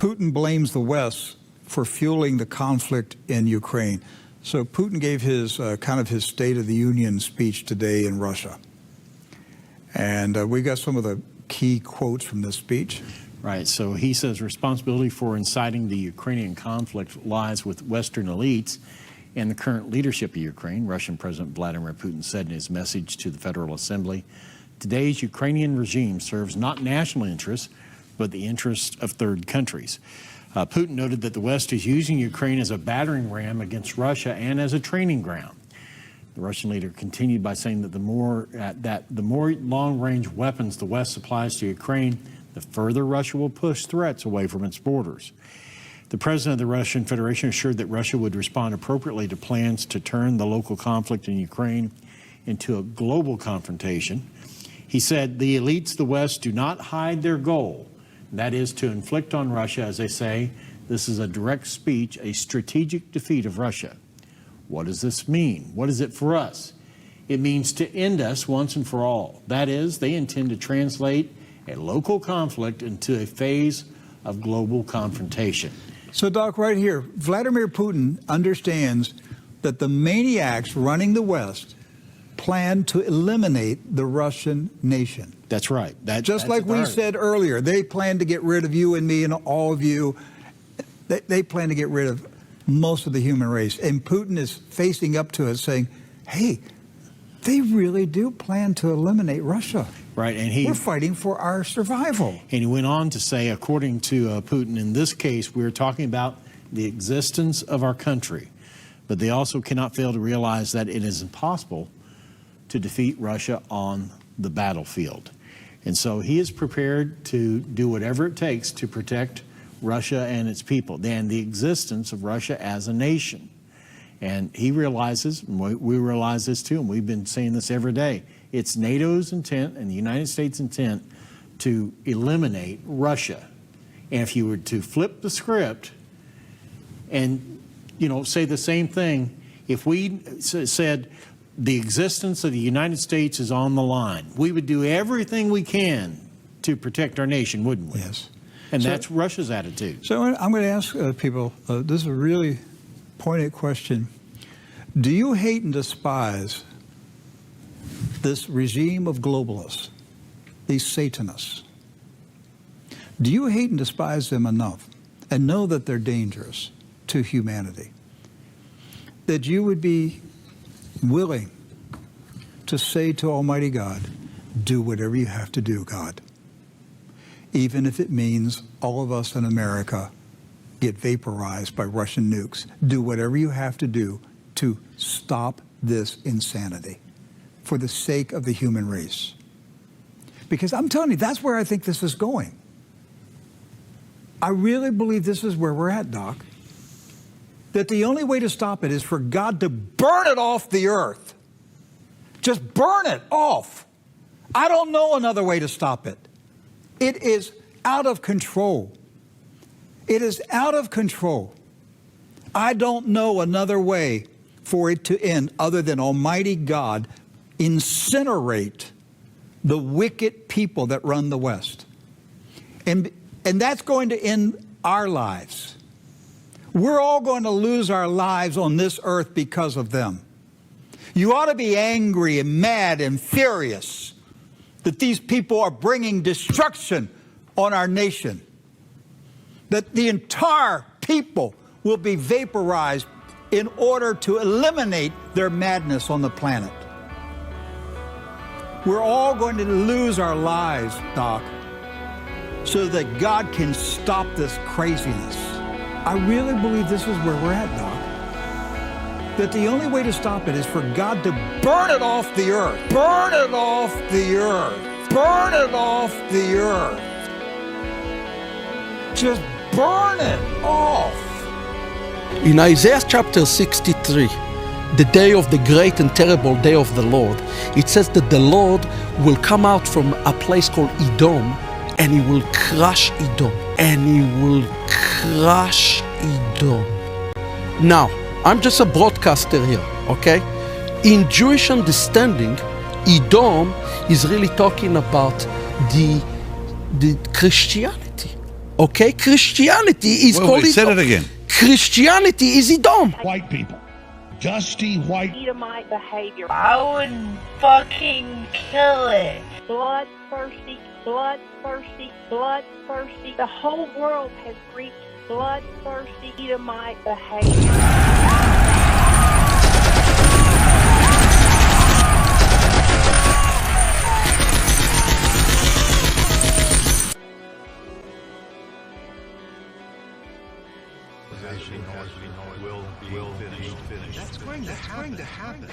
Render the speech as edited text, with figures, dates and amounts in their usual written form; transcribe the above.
Putin blames the West for fueling the conflict in Ukraine. So Putin gave his his State of the Union speech today in Russia. And we got some of the key quotes from this speech. Right. So he says responsibility for inciting the Ukrainian conflict lies with Western elites and the current leadership of Ukraine, Russian President Vladimir Putin said in his message to the Federal Assembly. Today's Ukrainian regime serves not national interests, but the interests of third countries. Putin noted that the West is using Ukraine as a battering ram against Russia and as a training ground. The Russian leader continued by saying that the more long-range weapons the West supplies to Ukraine, the further Russia will push threats away from its borders. The president of the Russian Federation assured that Russia would respond appropriately to plans to turn the local conflict in Ukraine into a global confrontation. He said the elites of the West do not hide their goal. That is to inflict on Russia, as they say, this is a direct speech, a strategic defeat of Russia. What does this mean? What is it for us? It means to end us once and for all. That is, they intend to translate a local conflict into a phase of global confrontation. So, Doc, right here, Vladimir Putin understands that the maniacs running the West plan to eliminate the Russian nation. That's right. Just like we said earlier, they plan to get rid of you and me and all of you. They plan to get rid of most of the human race. And Putin is facing up to it saying, hey, they really do plan to eliminate Russia. Right, and we're fighting for our survival. And he went on to say, according to Putin, in this case, we're talking about the existence of our country. But they also cannot fail to realize that it is impossible to defeat Russia on the battlefield. And so he is prepared to do whatever it takes to protect Russia and its people, and the existence of Russia as a nation. And he realizes, and we realize this too, and we've been saying this every day, it's NATO's intent and the United States' intent to eliminate Russia. And if you were to flip the script and, say the same thing, if we said the existence of the United States is on the line, we would do everything we can to protect our nation, wouldn't we? Yes. And that's Russia's attitude. So I'm going to ask people, this is a really poignant question. Do you hate and despise this regime of globalists, these Satanists? Do you hate and despise them enough and know that they're dangerous to humanity, that you would be willing to say to Almighty God, do whatever you have to do, God, even if it means all of us in America get vaporized by Russian nukes? Do whatever you have to do to stop this insanity for the sake of the human race. Because I'm telling you, that's where I think this is going. I really believe this is where we're at, Doc. That the only way to stop it is for God to burn it off the earth. Just burn it off. I don't know another way to stop it. It is out of control. It is out of control. I don't know another way for it to end other than Almighty God incinerate the wicked people that run the West. And that's going to end our lives. We're all going to lose our lives on this earth because of them. You ought to be angry and mad and furious that these people are bringing destruction on our nation, that the entire people will be vaporized in order to eliminate their madness on the planet. We're all going to lose our lives, Doc, so that God can stop this craziness. I really believe this is where we're at, Doc. That the only way to stop it is for God to burn it off the earth. Burn it off the earth. Burn it off the earth. Just burn it off. In Isaiah chapter 63, the day of the great and terrible day of the Lord, it says that the Lord will come out from a place called Edom, and he will crush Edom. And he will crush Edom. Now, I'm just a broadcaster here, okay? In Jewish understanding, Edom is really talking about the Christianity. Okay? Christianity is called Wait, say Edom. it again. Christianity is Edom. White people. Dusty white. Edomite behavior. I would fucking kill it. Bloodthirsty, bloodthirsty, bloodthirsty. The whole world has reached bloodthirsty Edomite behavior. Will finish. That's going to happen.